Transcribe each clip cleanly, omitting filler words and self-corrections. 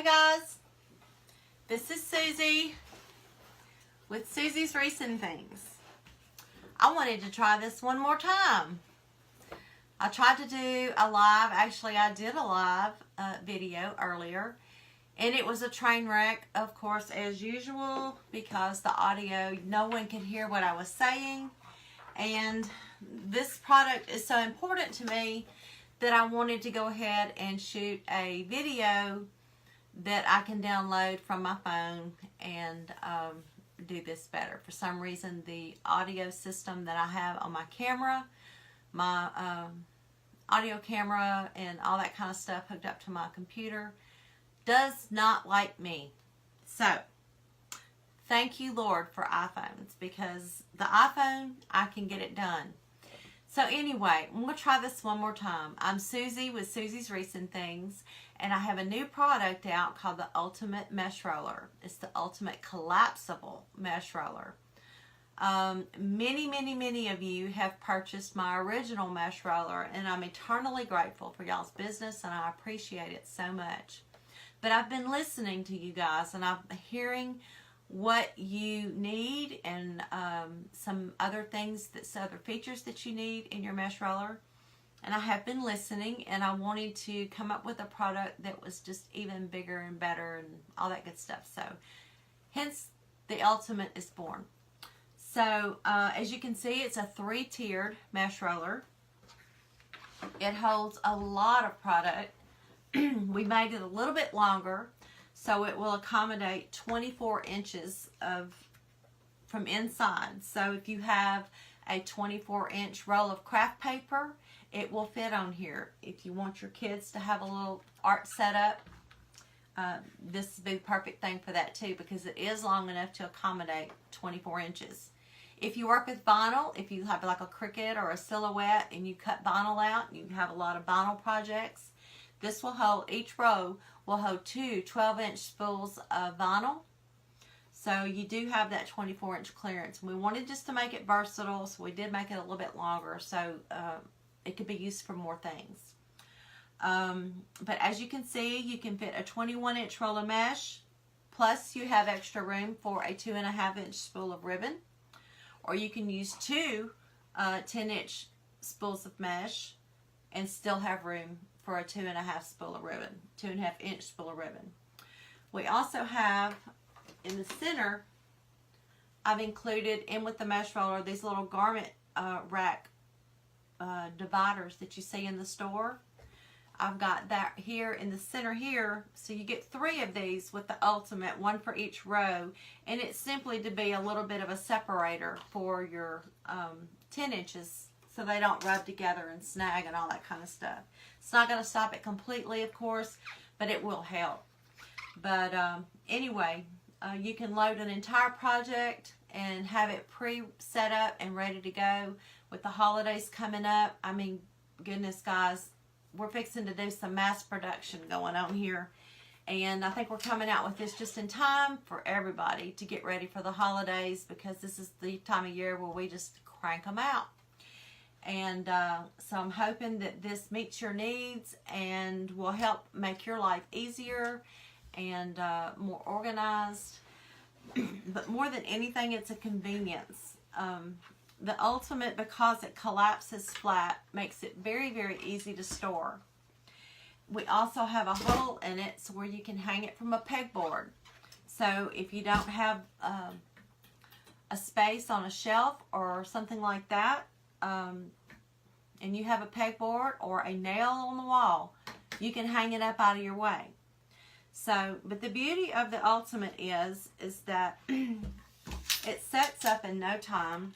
Hey guys, this is Susie with Susie's Wreaths and Things. I wanted to try this one more time. I tried to do a live, actually I did a live video earlier, and it was a train wreck, of course, as usual, because the audio, no one could hear what I was saying. And this product is so important to me that I wanted to go ahead and shoot a video that I can download from my phone and do this better. For some reason, the audio system that I have on my camera, my audio camera and all that kind of stuff hooked up to my computer, does not like me. So, thank you, Lord, for iPhones, because the iPhone, I can get it done. So anyway, I'm going to try this one more time. I'm Susie with Susie's Wreaths and Things, and I have a new product out called the Ultimate Mesh Roller. It's the Ultimate Collapsible Mesh Roller. Many of you have purchased my original mesh roller, and I'm eternally grateful for y'all's business, and I appreciate it so much. But I've been listening to you guys, and I'm hearing what you need and some other things, other features that you need in your mesh roller. And I have been listening, and I wanted to come up with a product that was just even bigger and better and all that good stuff. So hence the Ultimate is born. So as you can see, it's a 3-tiered mesh roller. It holds a lot of product. We made it a little bit longer, so it will accommodate 24 inches from inside. So if you have a 24-inch roll of craft paper, it will fit on here. If you want your kids to have a little art setup, this would be the perfect thing for that too, because it is long enough to accommodate 24 inches. If you work with vinyl, if you have like a Cricut or a Silhouette and you cut vinyl out, you have a lot of vinyl projects, this will hold, each row will hold 2 12-inch spools of vinyl. So you do have that 24-inch clearance. We wanted just to make it versatile, so we did make it a little bit longer, so it could be used for more things. But as you can see, you can fit a 21-inch roll of mesh, plus you have extra room for a 2.5-inch spool of ribbon. Or you can use 2 10-inch spools of mesh and still have room for a 2.5 spool of ribbon, 2.5-inch spool of ribbon. We also have in the center, I've included in with the mesh roller these little garment rack dividers that you see in the store. I've got that here in the center here, so you get 3 of these with the Ultimate, 1 for each row, and it's simply to be a little bit of a separator for your 10 inches so they don't rub together and snag and all that kind of stuff. It's not going to stop it completely, of course, but it will help. But anyway, you can load an entire project and have it pre-set up and ready to go. With the holidays coming up, I mean, goodness guys, we're fixing to do some mass production going on here. And I think we're coming out with this just in time for everybody to get ready for the holidays, because this is the time of year where we just crank them out. And so I'm hoping that this meets your needs and will help make your life easier and more organized. But more than anything, it's a convenience. The Ultimate, because it collapses flat, makes it very easy to store. We also have a hole in it so where you can hang it from a pegboard. So if you don't have a space on a shelf or something like that, and you have a pegboard or a nail on the wall, you can hang it up out of your way. So, but the beauty of the Ultimate is that it sets up in no time.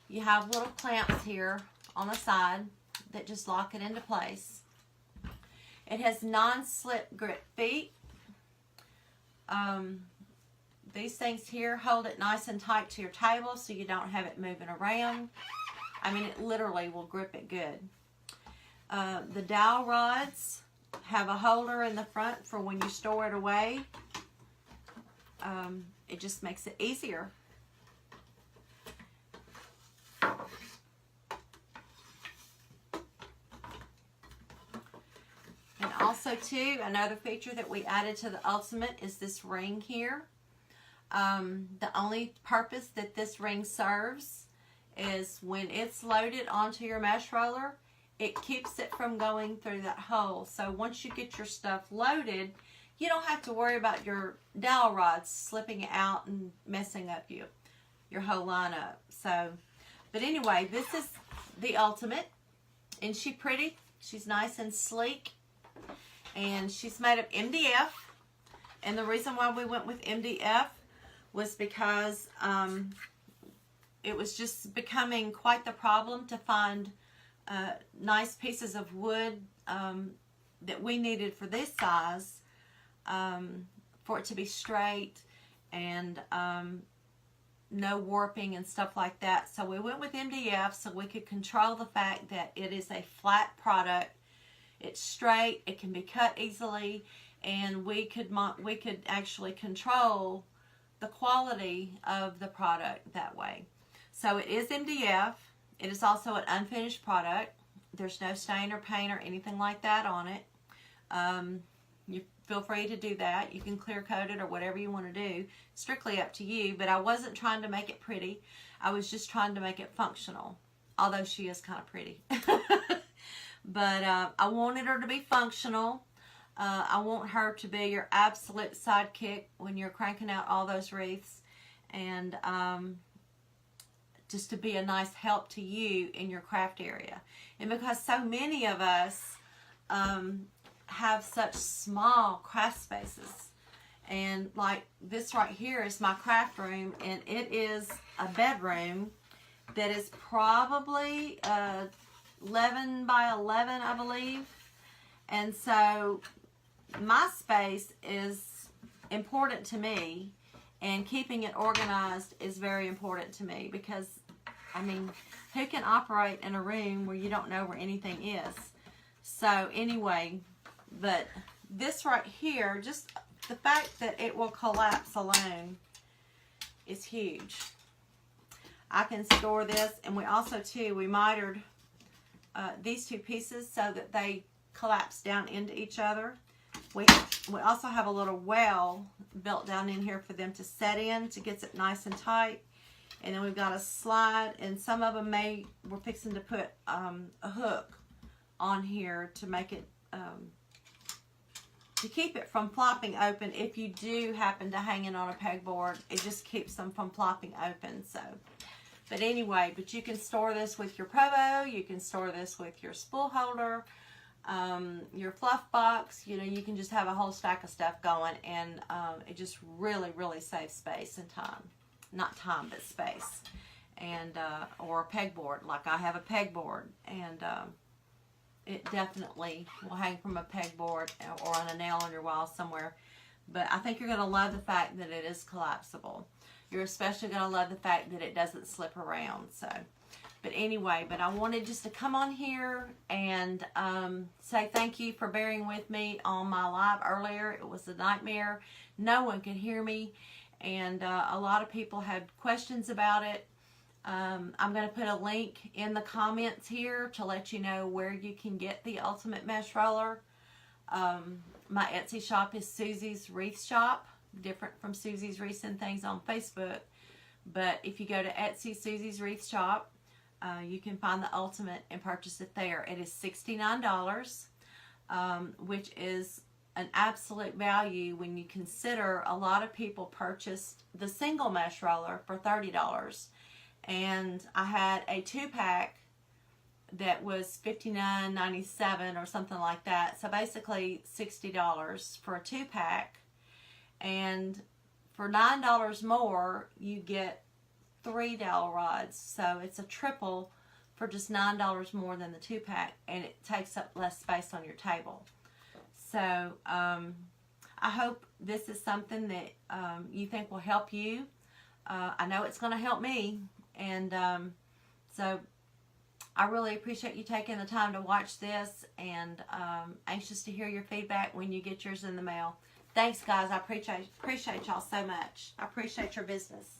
You have little clamps here on the side that just lock it into place. It has non-slip grip feet. These things here hold it nice and tight to your table so you don't have it moving around. I mean, it literally will grip it good. The dowel rods have a holder in the front for when you store it away. It just makes it easier. also too, another feature that we added to the Ultimate is this ring here. The only purpose that this ring serves is when it's loaded onto your mesh roller, it keeps it from going through that hole. So once you get your stuff loaded, you don't have to worry about your dowel rods slipping out and messing up your whole lineup. So, but anyway, this is the Ultimate. Isn't she pretty? She's nice and sleek. And she's made of MDF. And the reason why we went with MDF was because it was just becoming quite the problem to find nice pieces of wood that we needed for this size, for it to be straight and no warping and stuff like that. So we went with MDF so we could control the fact that it is a flat product. It's straight, it can be cut easily, and we could actually control the quality of the product that way. So it is MDF. It is also an unfinished product. There's no stain or paint or anything like that on it. You feel free to do that. You can clear coat it or whatever you want to do. Strictly up to you, but I wasn't trying to make it pretty. I was just trying to make it functional, although she is kind of pretty. But I wanted her to be functional. I want her to be your absolute sidekick when you're cranking out all those wreaths, and just to be a nice help to you in your craft area. And because so many of us have such small craft spaces, and like this right here is my craft room, and it is a bedroom that is probably 11 by 11, I believe. And so my space is important to me, and keeping it organized is very important to me, because I mean, who can operate in a room where you don't know where anything is? So anyway, but this right here, just the fact that it will collapse alone is huge. I can store this, and we also too, we mitered these two pieces so that they collapse down into each other. We also have a little well built down in here for them to set in to get it nice and tight. And then we've got a slide, and some of them we're fixing to put a hook on here to make it, to keep it from flopping open. If you do happen to hang it on a pegboard, it just keeps them from flopping open. So, but anyway, but you can store this with your Provo, you can store this with your spool holder, your fluff box. You know, you can just have a whole stack of stuff going, and it just really, really saves space and time. Not time, but space. And or a pegboard, like I have a pegboard, and it definitely will hang from a pegboard or on a nail on your wall somewhere. But I think you're going to love the fact that it is collapsible. You're especially going to love the fact that it doesn't slip around. So, but anyway, but I wanted just to come on here and say thank you for bearing with me on my live earlier. It was a nightmare. No one could hear me, and a lot of people had questions about it. I'm going to put a link in the comments here to let you know where you can get the Ultimate Mesh Roller. My Etsy shop is Susie's Wreaths Shop, different from Susie's Wreaths and Things on Facebook. But if you go to Etsy Susie's Wreaths Shop, you can find the Ultimate and purchase it there. It is $69, which is an absolute value when you consider a lot of people purchased the single mesh roller for $30. And I had a 2-pack that was $59.97 or something like that. So basically $60 for a 2-pack. And for $9 more, you get 3 dowel rods. So it's a triple for just $9 more than the 2-pack. And it takes up less space on your table. So I hope this is something that you think will help you. I know it's going to help me. And so I really appreciate you taking the time to watch this, and anxious to hear your feedback when you get yours in the mail. Thanks, guys. I appreciate y'all so much. I appreciate your business.